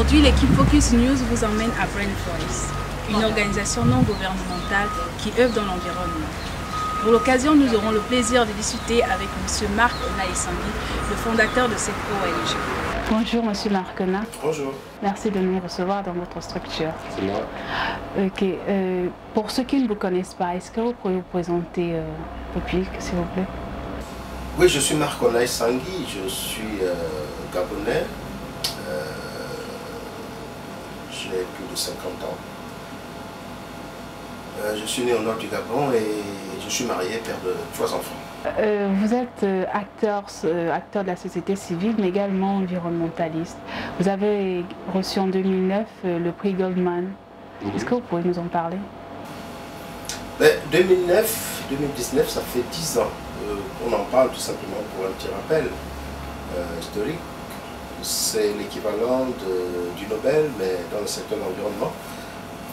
Aujourd'hui, l'équipe Focus News vous emmène à Brainforest, une organisation non gouvernementale qui œuvre dans l'environnement. Pour l'occasion, nous aurons le plaisir de discuter avec M. Marc Onaïsangui, le fondateur de cette ONG. Bonjour M. Marc Ona. Bonjour. Merci de nous recevoir dans votre structure. C'est moi. Ok. Pour ceux qui ne vous connaissent pas, est-ce que vous pouvez vous présenter au public, s'il vous plaît? Oui, je suis Marc Onaïsangui, je suis gabonais. J'ai plus de 50 ans. Je suis né au nord du Gabon et je suis marié, père de 3 enfants. Vous êtes acteur de la société civile, mais également environnementaliste. Vous avez reçu en 2009 le prix Goldman. Est-ce que vous pouvez nous en parler? 2019, ça fait 10 ans. On en parle tout simplement pour un petit rappel historique. C'est l'équivalent du Nobel, mais dans le secteur de l'environnement.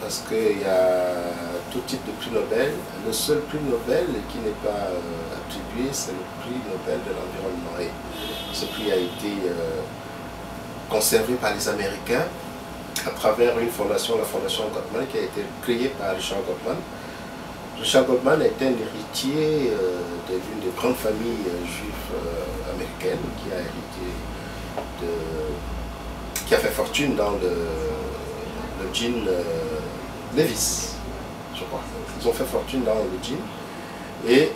Parce qu'il y a tout type de prix Nobel. Le seul prix Nobel qui n'est pas attribué, c'est le prix Nobel de l'environnement. Et ce prix a été conservé par les Américains à travers une fondation, la fondation Goldman, qui a été créée par Richard Goldman. Richard Goldman était un héritier d'une des grandes familles juives américaines qui a hérité qui a fait fortune dans le jean Levi's, je crois. Ils ont fait fortune dans le jean. Et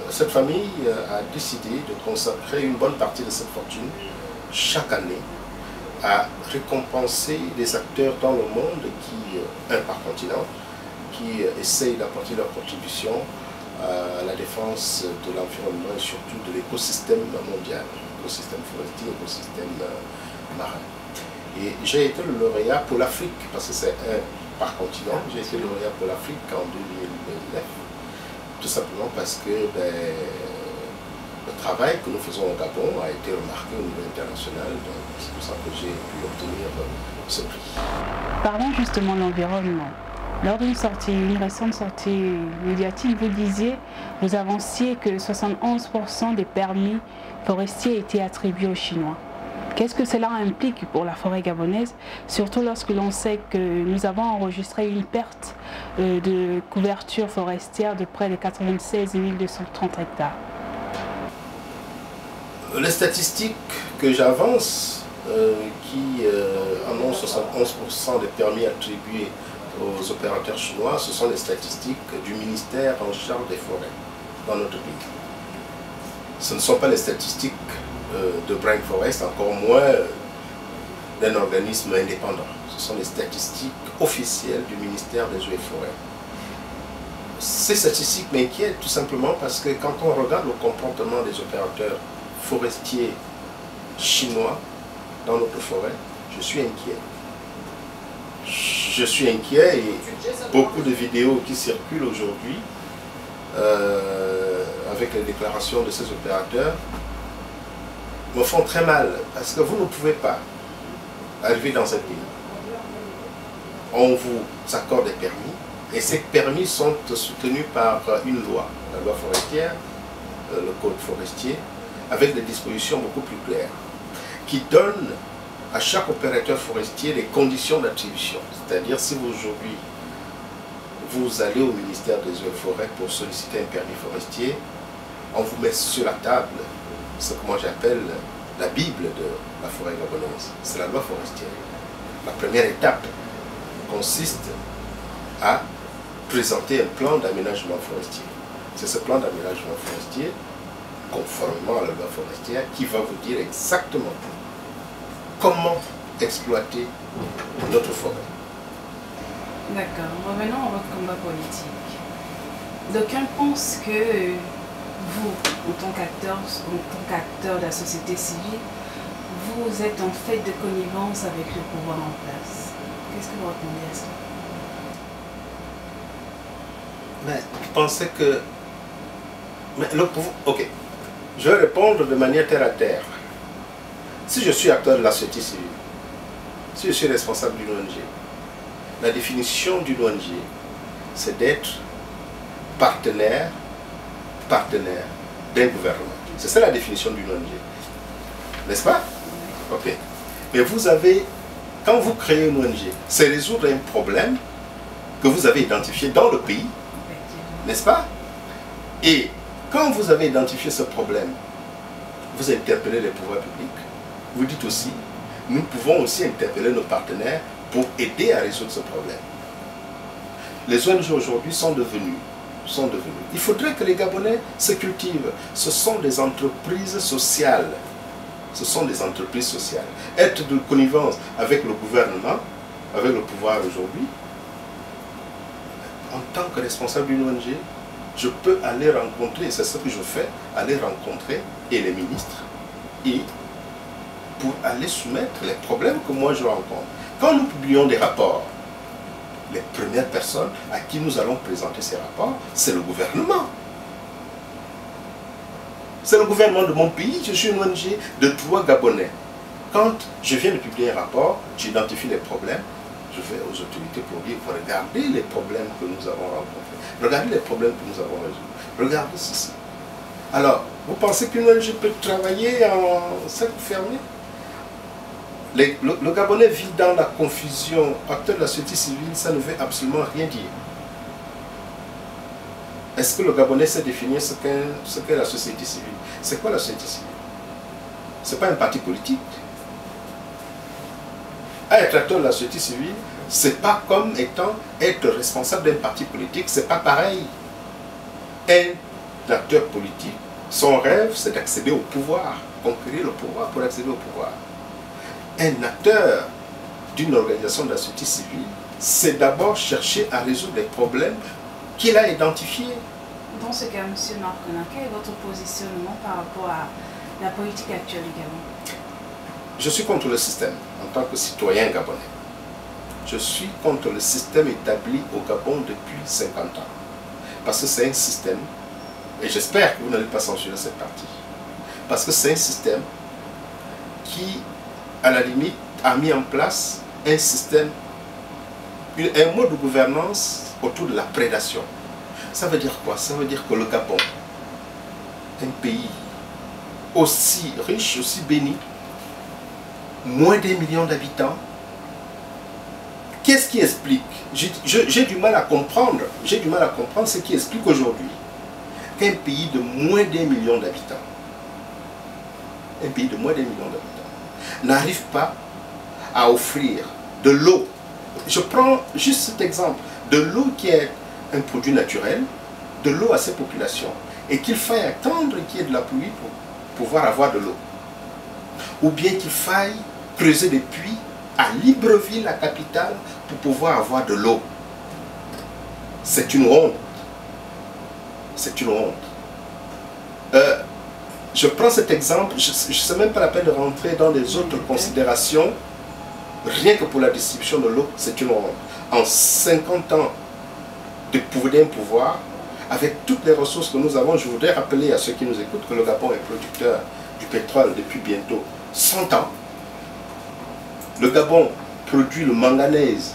cette famille a décidé de consacrer une bonne partie de cette fortune chaque année à récompenser des acteurs dans le monde un par continent, qui essayent d'apporter leur contribution à la défense de l'environnement et surtout de l'écosystème mondial, l'écosystème forestier, l'écosystème marin. Et j'ai été le lauréat pour l'Afrique, parce que c'est un par continent, j'ai été lauréat pour l'Afrique en 2009, tout simplement parce que le travail que nous faisons au Gabon a été remarqué au niveau international, donc c'est pour ça que j'ai pu obtenir ce prix. Parlons justement de l'environnement. Lors d'une récente sortie médiatique, vous disiez, vous avanciez que 71% des permis forestiers étaient attribués aux Chinois. Qu'est-ce que cela implique pour la forêt gabonaise, surtout lorsque l'on sait que nous avons enregistré une perte de couverture forestière de près de 96 230 hectares? Les statistiques que j'avance, qui annoncent 71% des permis attribués aux opérateurs chinois, ce sont les statistiques du ministère en charge des forêts dans notre pays. Ce ne sont pas les statistiques de Brainforest, encore moins d'un organisme indépendant. Ce sont les statistiques officielles du ministère des Eaux et Forêts. Ces statistiques m'inquiètent tout simplement parce que quand on regarde le comportement des opérateurs forestiers chinois dans notre forêt, je suis inquiet. Je suis inquiet et beaucoup de vidéos qui circulent aujourd'hui avec les déclarations de ces opérateurs me font très mal parce que vous ne pouvez pas arriver dans un pays. On vous accorde des permis et ces permis sont soutenus par une loi, la loi forestière, le code forestier, avec des dispositions beaucoup plus claires qui donnent à chaque opérateur forestier les conditions d'attribution. C'est-à-dire si aujourd'hui vous allez au ministère des Eaux et Forêts pour solliciter un permis forestier, on vous met sur la table ce que moi j'appelle la Bible de la forêt gabonaise. C'est la loi forestière. La première étape consiste à présenter un plan d'aménagement forestier. C'est ce plan d'aménagement forestier, conformément à la loi forestière, qui va vous dire exactement comment exploiter notre forêt. D'accord. Revenons à votre combat politique. D'aucuns pensent que vous, en tant qu'acteur de la société civile, vous êtes en fait de connivence avec le pouvoir en place. Qu'est-ce que vous répondez à ça? Mais vous pensez que... Mais le pouvoir... Ok. Je vais répondre de manière terre à terre. Si je suis acteur de la société civile, si je suis responsable d'une ONG, la définition d'une ONG, c'est d'être partenaire d'un gouvernement. C'est ça la définition d'une ONG. N'est-ce pas? Ok. Mais vous avez quand vous créez une ONG, c'est résoudre un problème que vous avez identifié dans le pays, n'est-ce pas? Et quand vous avez identifié ce problème, vous interpellez les pouvoirs publics. Vous dites aussi, nous pouvons aussi interpeller nos partenaires pour aider à résoudre ce problème. Les ONG aujourd'hui sont devenues. Il faudrait que les Gabonais se cultivent. Ce sont des entreprises sociales. Ce sont des entreprises sociales. Être de connivence avec le gouvernement, avec le pouvoir aujourd'hui, en tant que responsable d'une ONG, je peux aller rencontrer, c'est ce que je fais, aller rencontrer et les ministres, et pour aller soumettre les problèmes que moi je rencontre. Quand nous publions des rapports, les premières personnes à qui nous allons présenter ces rapports, c'est le gouvernement. C'est le gouvernement de mon pays. Je suis une ONG de droit gabonais. Quand je viens de publier un rapport, j'identifie les problèmes, je vais aux autorités pour dire, regardez les problèmes que nous avons rencontrés, regardez les problèmes que nous avons résolus, regardez ceci. Alors, vous pensez qu'une ONG peut travailler en cercle fermé? Le Gabonais vit dans la confusion. Acteur de la société civile, ça ne veut absolument rien dire. Est-ce que le Gabonais sait définir ce qu'est la société civile? C'est quoi la société civile? Ce n'est pas un parti politique. Être acteur de la société civile, ce n'est pas comme étant être responsable d'un parti politique, ce n'est pas pareil. Un acteur politique, son rêve, c'est d'accéder au pouvoir, conquérir le pouvoir pour accéder au pouvoir. Un acteur d'une organisation de la société civile, c'est d'abord chercher à résoudre les problèmes qu'il a identifiés. Dans ce cas, M. Marcona, quel est votre positionnement par rapport à la politique actuelle du Gabon? Je suis contre le système en tant que citoyen gabonais. Je suis contre le système établi au Gabon depuis 50 ans. Parce que c'est un système, et j'espère que vous n'allez pas censurer cette partie, parce que c'est un système qui, à la limite, a mis en place un système, un mode de gouvernance autour de la prédation. Ça veut dire quoi? Ça veut dire que le Gabon, un pays aussi riche, aussi béni, moins d'1 million d'habitants, qu'est-ce qui explique? J'ai du mal à comprendre, ce qui explique aujourd'hui qu'un pays de moins d'1 million d'habitants, n'arrive pas à offrir de l'eau. Je prends juste cet exemple, de l'eau qui est un produit naturel, de l'eau à ces populations, et qu'il faille attendre qu'il y ait de la pluie pour pouvoir avoir de l'eau. Ou bien qu'il faille creuser des puits à Libreville, la capitale, pour pouvoir avoir de l'eau. C'est une honte. C'est une honte. Je prends cet exemple, je ne sais même pas la peine de rentrer dans les autres considérations. Rien que pour la distribution de l'eau, c'est une honte. En 50 ans de pouvoir, avec toutes les ressources que nous avons, je voudrais rappeler à ceux qui nous écoutent que le Gabon est producteur du pétrole depuis bientôt 100 ans. Le Gabon produit le manganèse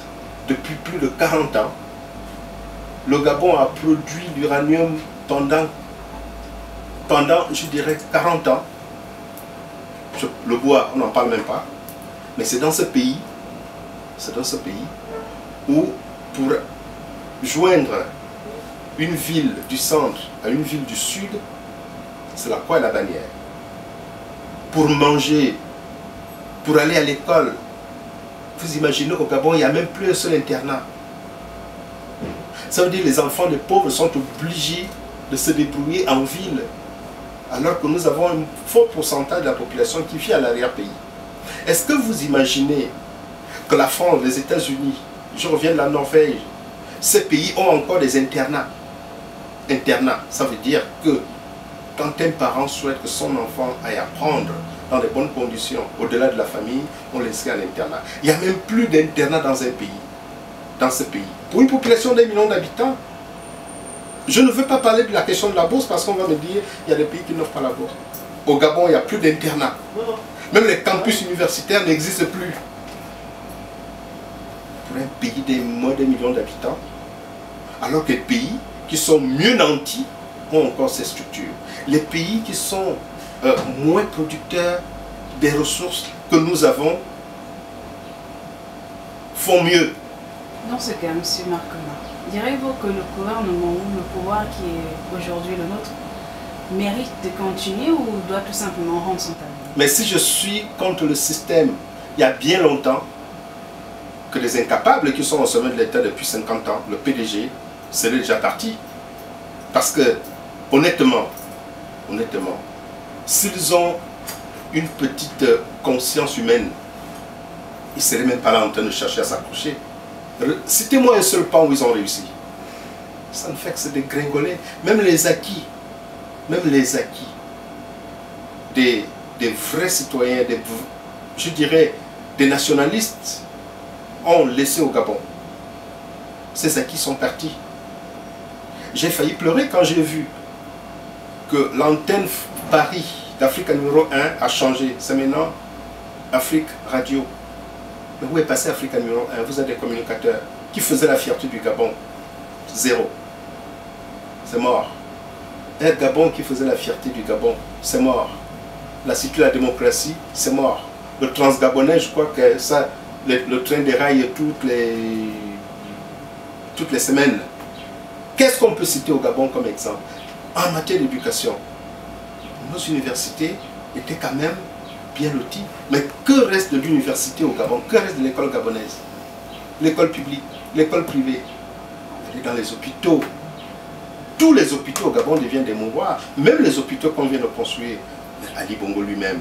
depuis plus de 40 ans. Le Gabon a produit l'uranium pendant, je dirais, 40 ans. Le bois, on n'en parle même pas. Mais c'est dans ce pays où, pour joindre une ville du centre à une ville du sud, c'est la croix et la bannière. Pour manger, pour aller à l'école, vous imaginez qu'au Gabon, il n'y a même plus un seul internat. Ça veut dire que les enfants des pauvres sont obligés de se débrouiller en ville, alors que nous avons un fort pourcentage de la population qui vit à l'arrière-pays. Est-ce que vous imaginez que la France, les États-Unis, je reviens de la Norvège, ces pays ont encore des internats? Internat, ça veut dire que quand un parent souhaite que son enfant aille apprendre dans de bonnes conditions, au-delà de la famille, on l'inscrit à l'internat. Il n'y a même plus d'internat dans un pays, dans ce pays. Pour une population d'1 million d'habitants, je ne veux pas parler de la question de la bourse parce qu'on va me dire qu'il y a des pays qui n'offrent pas la bourse. Au Gabon, il n'y a plus d'internat. Même les campus universitaires n'existent plus. Pour un pays de moins d'1 million d'habitants, alors que les pays qui sont mieux nantis ont encore ces structures. Les pays qui sont moins producteurs des ressources que nous avons font mieux. Dans ce cas, M. Marcoma, direz-vous que le gouvernement ou le pouvoir qui est aujourd'hui le nôtre mérite de continuer ou doit tout simplement rendre son talent? Mais si je suis contre le système, il y a bien longtemps que les incapables qui sont au sommet de l'État depuis 50 ans, le PDG, c'est déjà parti. Parce que, honnêtement, s'ils ont une petite conscience humaine, ils ne seraient même pas là en train de chercher à s'accrocher. Citez-moi un seul pan où ils ont réussi. Ça ne fait que se dégringoler. Même les acquis des vrais citoyens, je dirais des nationalistes, ont laissé au Gabon. Ces acquis sont partis. J'ai failli pleurer quand j'ai vu que l'antenne Paris d'Africa numéro 1 a changé. C'est maintenant Afrique Radio. Mais où est passé Africa numéro 1? Vous êtes des communicateurs qui faisaient la fierté du Gabon. Zéro. C'est mort. Air Gabon qui faisait la fierté du Gabon. C'est mort. La Cité de la démocratie, c'est mort. Le Transgabonais, je crois que ça, le train déraille toutes les semaines. Qu'est-ce qu'on peut citer au Gabon comme exemple? En matière d'éducation, nos universités étaient quand même bien loties. Mais que reste de l'université au Gabon? Que reste de l'école gabonaise? L'école publique, l'école privée? Elle est dans les hôpitaux. Tous les hôpitaux au Gabon deviennent des mouroirs. Même les hôpitaux qu'on vient de construire. Ali Bongo lui-même,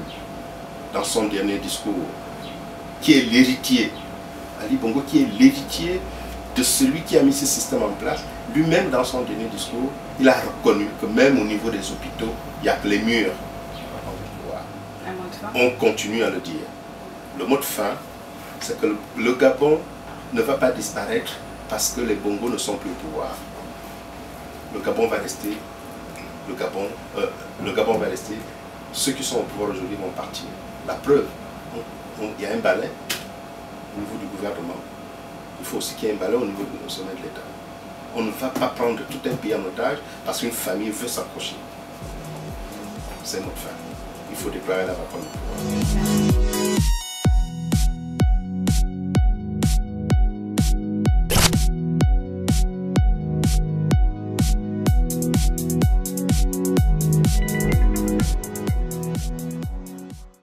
dans son dernier discours, qui est l'héritier. Ali Bongo qui est l'héritier de celui qui a mis ce système en place. Lui-même, dans son dernier discours, il a reconnu que même au niveau des hôpitaux, il n'y a que les murs. Un mot de fin? On continue à le dire. Le mot de fin, c'est que le Gabon ne va pas disparaître parce que les Bongos ne sont plus au pouvoir. Le Gabon va rester. Le Gabon va rester. Ceux qui sont au pouvoir aujourd'hui vont partir. La preuve, il y a un balai au niveau du gouvernement. Il faut aussi qu'il y ait un balai au niveau du sommet de l'État. On ne va pas prendre tout un pays en otage parce qu'une famille veut s'accrocher. C'est notre fin. Il faut déployer la vapeur du pouvoir.